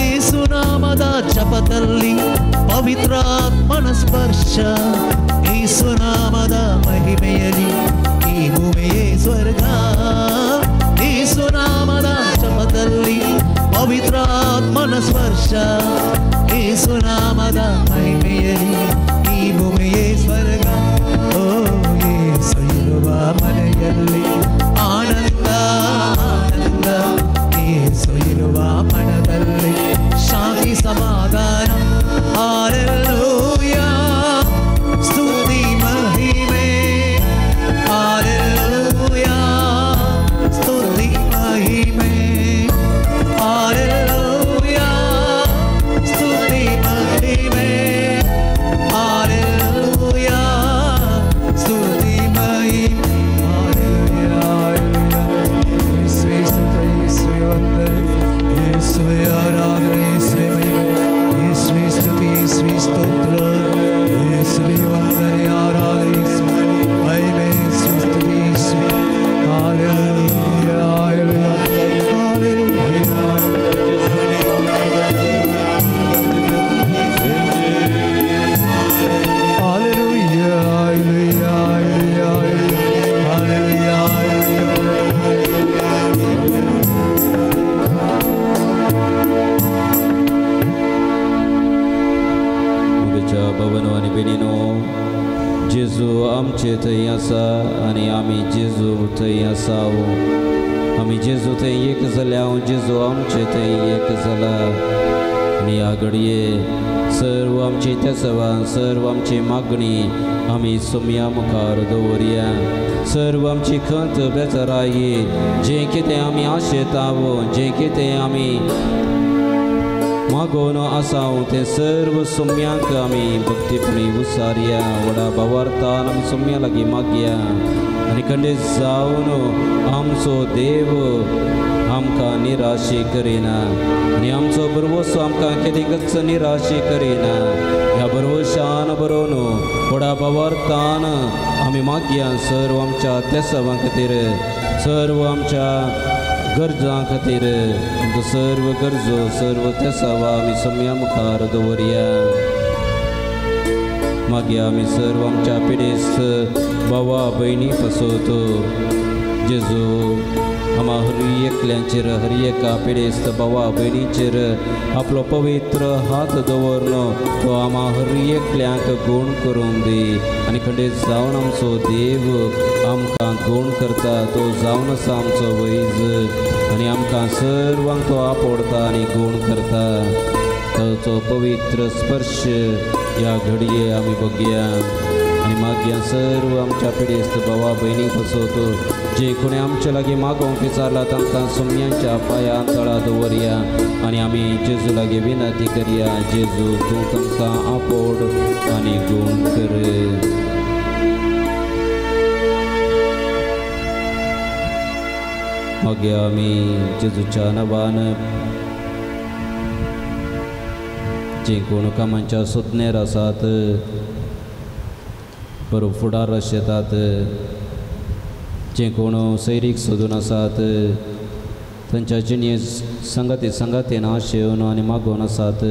ಯೇಸು ನಾಮದ ಜಪದಲ್ಲಿ ಪವಿತ್ರಾತ್ಮನ ಸ್ಪರ್ಶ, ಯೇಸು ನಾಮದ ಮಹಿಮೆಯಲ್ಲಿ ಈ ಭೂಮಿಯೇ ಸ್ವರ್ಗ. ಯೇಸು ನಾಮದ ಜಪದಲ್ಲಿ ಪವಿತ್ರಾತ್ಮನ ಸ್ಪರ್ಶ, ಯೇಸು ನಾಮದ ಮಹಿಮೆಯಲ್ಲಿ ಈ ಭೂಮಿಯೇ ಸ್ವರ್ಗ. ಓ ಯೇಸು ಇರುವ ಮನೆಯಲ್ಲಿ ಆನಂದ ಆನಂದ, ಯೇಸು ಇರುವ ಮನದಲ್ಲಿ ಶಾಂತಿ ಸಮಾಧಾನ. ಹಾಲೆಲೂಯಾ, भावाच्या भवनो आनी बेनिनो जेजू आमचे थंय आसा आनी आमी जेजू थंय आसाव आमी जेजू थंय एक जाल्या जेजू आमचे थंय एक जाला आनी ह्या घडये सर्व आमची तेसवां सर्व आमची मागणी आमी सोम्या मुखार दवरया सर्व आमची खंत बेजारायी जें कितें आमी आशेताव जें कितें आमी मागोन आसाव तें सर्व सोम्यांक आमी भक्तीपणी उसारया व्हडा भावार्थान आमी सोम्या लागीं मागया आनी खंडीत जावन आमचो देव आमकां निराशी करिना आनी आमचो भरवोसो आमकां केदींच निराशी करिना ह्या भरवोशान बरोवन व्हडा भावार्थान आमी मागया सर्व आमच्या तेसवां खातीर सर्व आमच्या गरजां खातीर सर्व गरजो सर्व तेसावा आमी सोम्या मुखार दवरया मागया आमी सर्व आमच्या पिडेस्त भावा भयणी पासत जेजू आमा हर एकल्यांचेर हर एका पिडेस्त भावा भयणीचेर आपलो पवित्र हात दवरन तो आमा हर एकल्यांक गूण करून दी आनी खंडीत जावन आमचो देव आमकां गूण करता तो जावन आसा आमचो वैज आनी आमकां सर्वांक तो आपडता आनी गूण करता तो पवित्र स्पर्श ह्या घडये आमी बगया आनी मागया सर्व आमच्या पिडेस्त भावा भयणी पासत जे कोणी आमचे लागीं मागोवंक विचारला तांकां सोम्यांच्या पांयां तळा दवरया आनी आमी जेजू लागीं विनंती करया जेजू तूं तांकां आपोड आनी गूण कर मागया आमी जेजूच्या नांवान जे कोण कामांच्या सुज्ञेर आसात बरो फुडार आशेतात जे कोण सैरीक सोदून आसात तांच्या जिणे संगातीन आशेवन आनी मागोवन आसात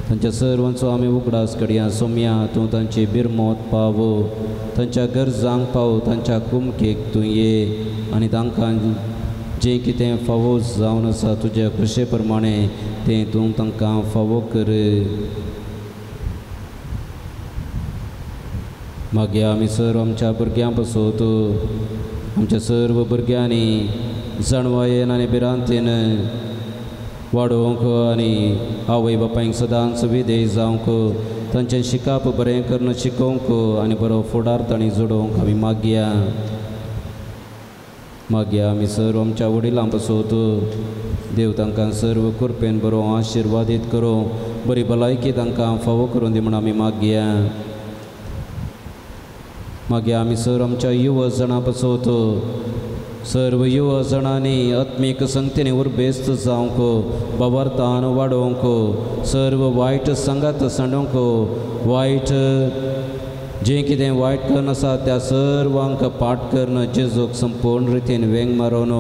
तांच्या सर्वांचो आमी उगडास करया सोम्या तूं तांची बिरमोत पाव तांच्या गरजांक पाव तांच्या कुमकेक तूं ये आनी तांकां जें कितें फावो जावन आसा तुज्या कृशे प्रमाणे तें तूं तांकां फावो कर मागया आमी सर्व आमच्या भुरग्यां पासत आमच्या सर्व भुरग्यांनी जाणवायेन आनी भिरांतेन वाडोवंक आनी आवय बापायक सदांच विधेय जावंक तांचें शिकाप बरें करून शिकोवंक आनी बरो फुडार तांणी जोडोवंक आमी मागया आमी सर्व आमच्या वडिलां पासत देव तांकां सर्व कृपेन बरो आशिर्वादीत करूं बरी भलायकी तांकां फावो करून दी म्हूण आमी मागया आमी सर्व आमच्या युवा जाणां पासत सर्व युवा जाणांनी आत्मीक संगतीन उर्बेस्त जावंक भावार्थान वाडोवंक सर्व वायट संगात सांडोवंक वायट जें कितें वायट करून आसा त्या सर्वांक पाठ करून जेजूक संपूर्ण रितीन वेंग मारून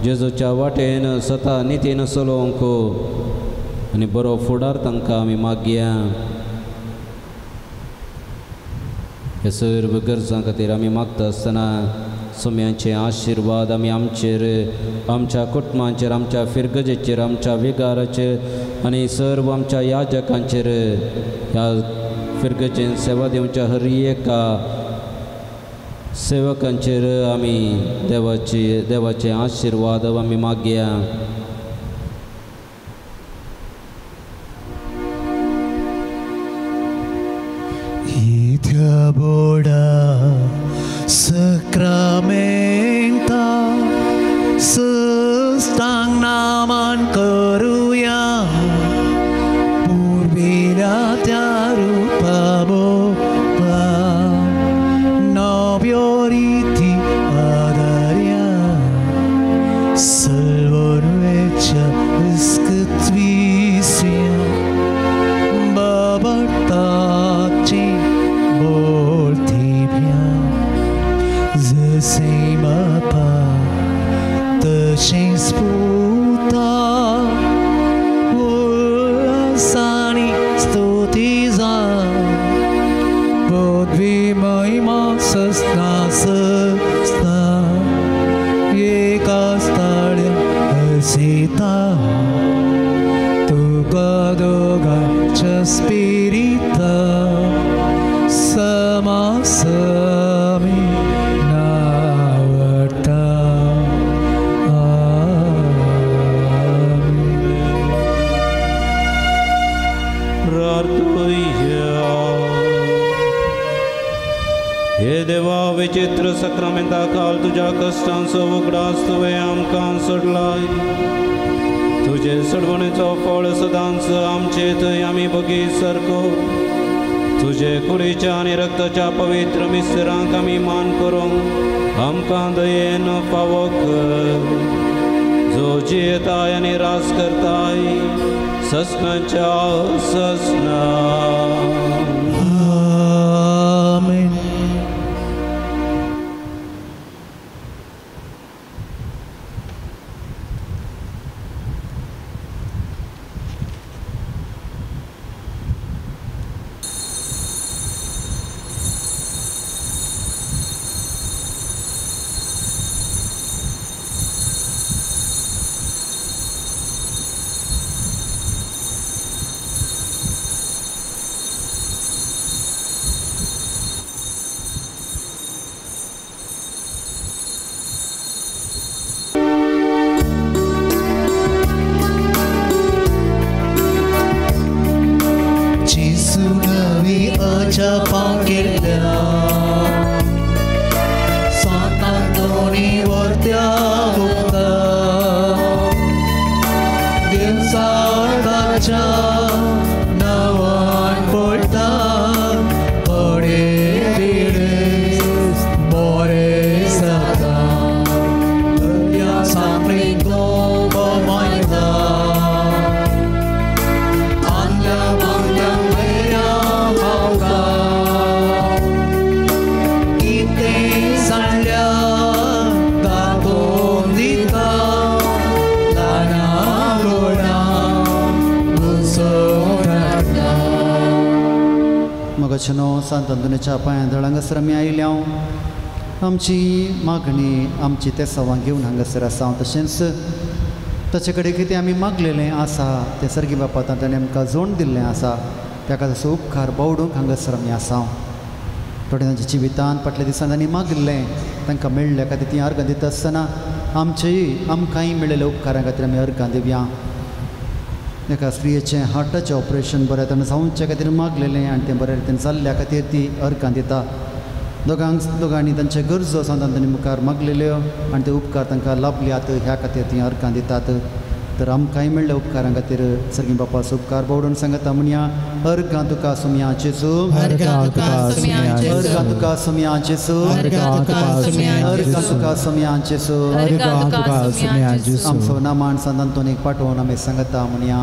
जेजूच्या वाटेन स्वता नितीन चलोवंक आनी बरो फुडार तांकां आमी मागया हे सर्व गरजां खातीर आमी मागता आसतना सोम्यांचे आशिर्वाद आमी आमचेर आमच्या कुटुंबांचेर आमच्या फिरगजेचेर आमच्या विगाराचेर आनी सर्व आमच्या याजकांचेर ह्या फिरगजेन सेवा दिवच्या हर एका सेवकांचेर आमी देवाचे आशिर्वाद आमी मागया Boda Sakramenta Sustang naman karuya Purvila Tyarupa Bopa Nobioriti Adarya Salvor Vecha Iskatvisya Babartachi Zesima pa Tășin sputa Ulasani stutiza Podvi maima săsna săsna Eka stalia hăsita Tu gadoga ce spirita हे देवा विचित्र सक्रामेंता काल तुझ्या कष्टांचो उगडास तुवें आमकां सोडलाय. तुझे सोडवणेचो फळ सदांच आमचे थंय आमी बगी सारको. तुझे कुडीच्या आनी रक्ताच्या पवित्र मिस्त्रांक आमी मान करूंक आमकां दयेन फावो कर. जो जियेताय आनी रास करताय ससनाच्या ससना. आमेन. सांत अंतोनीच्या पांयां हांगासर आमी आयल्या. आमची मागणी आमची ते सवां घेवन हांगासर आसा. तशेंच ताचे कडेन कितें आमी मागलेलें आसा तें सर्गी बापा ताणें आमकां जोड दिल्लें आसा. ताका तसो उपकार बावडूंक हांगासर आमी आसा. थोडे तांच्या जिवितांत फाटल्या दिसांनी तांणी मागलें तांकां मेळ्ळ्या खातीर ती अर्गां दिता आसतना आमकांय मेळिल्ल्या उपकारा खातीर आमी अर्गां दिवया. एका स्त्रियेचें हार्टाचें ऑपरेशन बऱ्या तरेन जावचे खातीर मागलेलें आनी तें बऱ्या रितीन जाल्ल्या खातीर ती अर्गां दिता. दोगांनी तांचे गरजो सांगून तांणी मुखार मागलेल्यो आनी ते उपकार तांकां लाभल्यात ह्या खातीर ती अर्गां दितात. तर आमकांय मेळ्ळ्या उपकारां खातीर सर्गी बापाचो उपकार बावडून सांगता म्हणया. अर्गां तुका सुमया जेजू, अर्गां तुका सुमया जेजू, अर्गां तुका सुमया जेजू. आमचो नामान सांत अंतोनीक पाठोवन आमी सांगता म्हणया.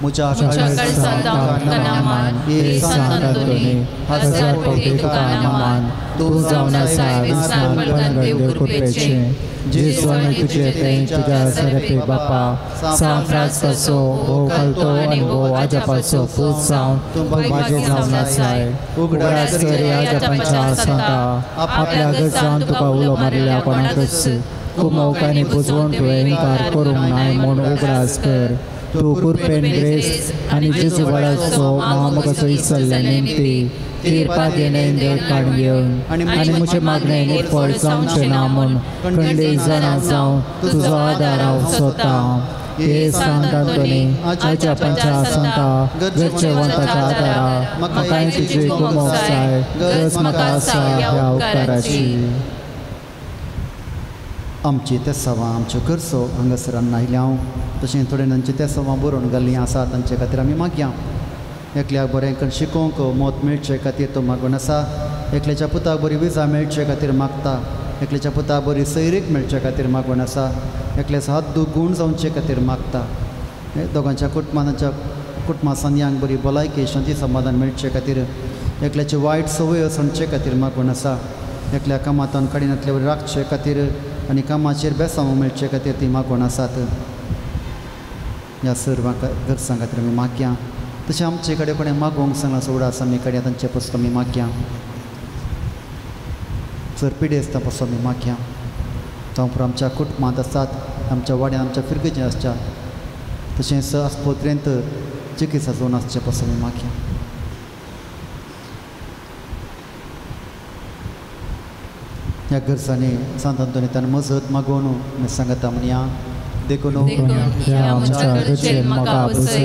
मुझा नामान ये सांत अंतोनी हजार कोटी तुका नामान तू जावन आसा विस्तार देव कृपेचे. जेजून तुझे तें तुझ्या सरपे बापा सांत फ्रांसिसाचो हो कळतो आनी हो आजापाचो पूत जावन तूं माझे जावन आसाय. उगडास कर ह्या जपांच्या सांता आपल्या गरजान तुका उलो मारल्या कोणाकच कुमोवक आनी बुजवून तुवें इन्कार करूंक नाय म्हूण उगडास कर. तू कृपेन ग्रेस आनी जेजू बळाचो महामोगाचो इसरल्या नेमती तीर्पा देणे देव काण घेवन आनी म्हजे मागणे निर्फळ जावचें ना म्हूण खंडे जाणां जावन तुजो आदार हांव सोदता. हे सांत अंतोनी आजच्या पंचा सांता घरचे वंताच्या आदारा म्हाका तुजी कुमोवक जाय. गरज म्हाका आसा ह्या उपकाराची. आमची ते सवां आमच्यो गरजो हांगासरान आयल्या. तशें थोडे तांची ते सवां बरोवन घाल्लीं आसा तांचे खातीर आमी मागया. एकल्याक बरें करून शिकोवंक मोत मेळचे खातीर तो मागून आसा. एकल्याच्या पुताक बरी विजा मेळचे खातीर मागता. एकल्याच्या पुताक बरी सैरीक मेळचे खातीर मागून आसा. एकल्याचो हात गूण जावचे खातीर मागता. दोगांच्या कुटुंबा संयांक बरी भलायकी शांती समाधान मेळचे खातीर एकल्याचे वायट संवय सणचे खातीर मागून आसा. एकल्या कामांतल्यान काडिनांतले बरें राखचे खातीर आनी कामाचेर बेसांव मेळचे खातीर ती मागून आसात. ह्या सर्व गरजां खातीर आमी मागया. तशें आमचे कडेन कोणें मागोवंक सांगला सोडा आसा आमी कडेन तांचे पासून आमी मागया. जर पिडे आसता पासून आमी मागया. जावं आमच्या कुटुंबांत आसात, आमच्या वाड्यान आमच्या फिरगेचें आसच्या. तशेंच आस्पत्रेंत चिकित्सा जावन आसचे पासून आमी मागया. ह्या गरजांनी सांत अंतोनी ताणें मजत मागोवन आमी सांगता म्हणया. देखून ह्या आमच्या घरचे म्हाका पसय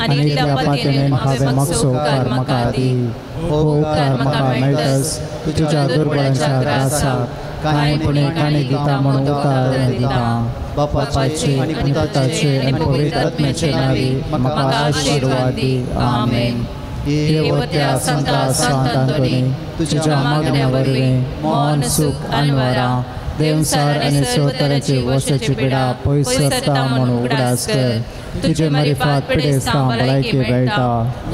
आनी इतल्या पातयेन हांवें मागचो उपकार म्हाका दी. हो उपकार म्हाका मेळटस तुज्या दुर्बळांच्या ग्रासाक कांयपणी काणी दिता म्हणून उपकार दिता. बापाचे आनी पुताचे आनी पवित्र आत्म्याचे नांवी म्हाका आशीर्वाद दी. आमेन. देवत्या संता सांतांतोनी तुज्या मागण्या वरवीं मोहन सुख अनवरां देवसार आनी सवतरांची वर्साची पिडा पयस सरता म्हणून उगडास कर. तुजे मारिफात पिडेस्तां भलायकी मेळटा.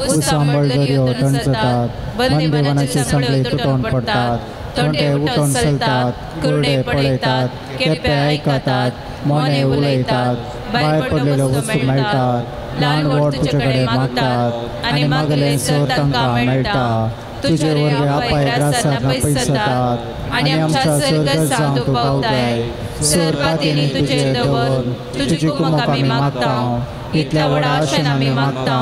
उसांबळ दर्यो थंड जातात. बंदिवानाचे सांगळे तुटून पडतात. तोंडे उठून चलतात. कुरडे पळयतात. केपे आयकतात. मोने उलयतात. भायर पडलेल्यो वस्तू मेळटात. ल्हान व्हड तुजे कडेन मागतात आनी मागले सर तांकां मेळटा. तुजे वरवीं आपाय ग्रासाक आपय जातात आनी आमच्या सर जावं तूं पावताय. सर पातयेनी तुजे दवर तुजी कुमक आमी मागता. इतल्या व्हडा आशेन आमी मागता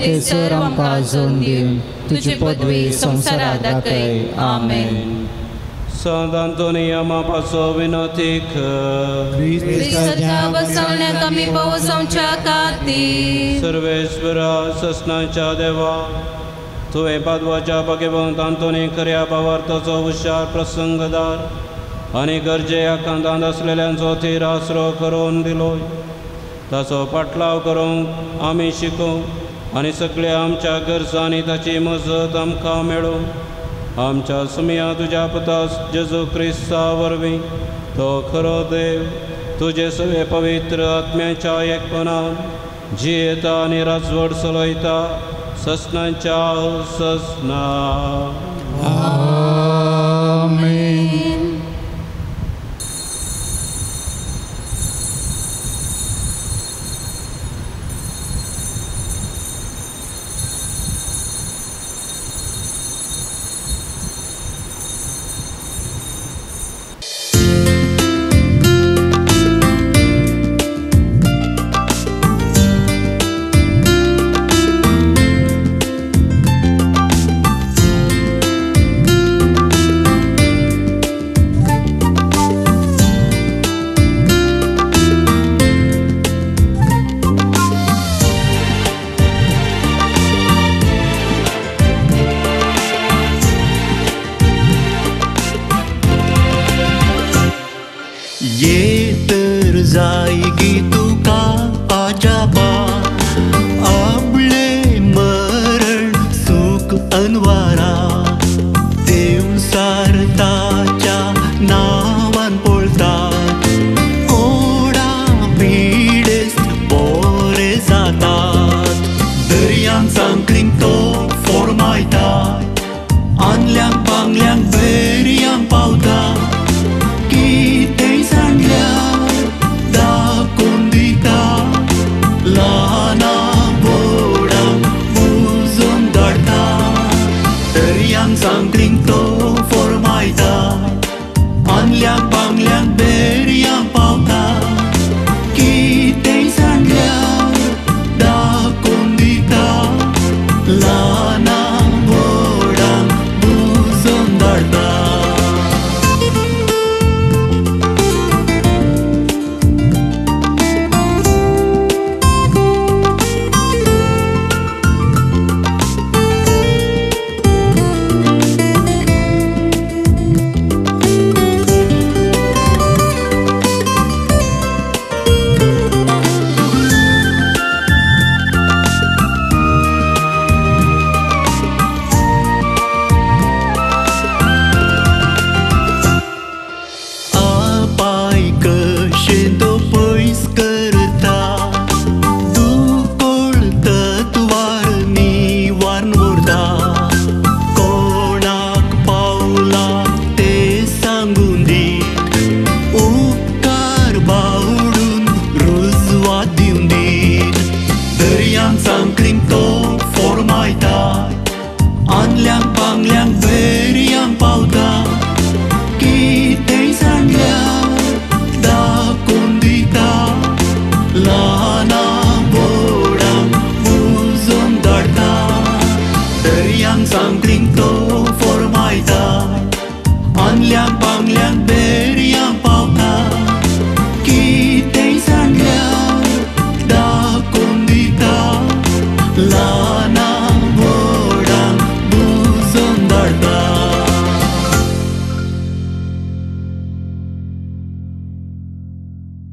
ते सर आमकां आजून दी. तुजी पदवी संवसाराक दाखय. आमेन. Sant Antonia ma paso vinotic Cristaच्या बसवण्याक आमी पोवसोवच्या खातीर सर्वेश्वरा सस्नांच्या देवा तुवें पादवाच्या भगवंत आंतोनी खऱ्या भावार्थाचो हुशार प्रसंगदार आनी गरजे आकांतांत आसलेल्यांचो थीर आसरो करून दिलोय. ताचो पाटलाव करूंक आमी शिकूं आनी सगळ्या आमच्या गरजांनी ताची मजत आमकां मेळूं. आमच्या सुमिया तुज्या पुता जेजू क्रिस्ता वरवीं तो खरो देव तुजे सवे पवित्र आत्म्याच्या एकपणान जियेता आनी राजवट चलयता सस्नांच्या सस्ना. आमेन. Sang kring to for my time. An liang bang liang be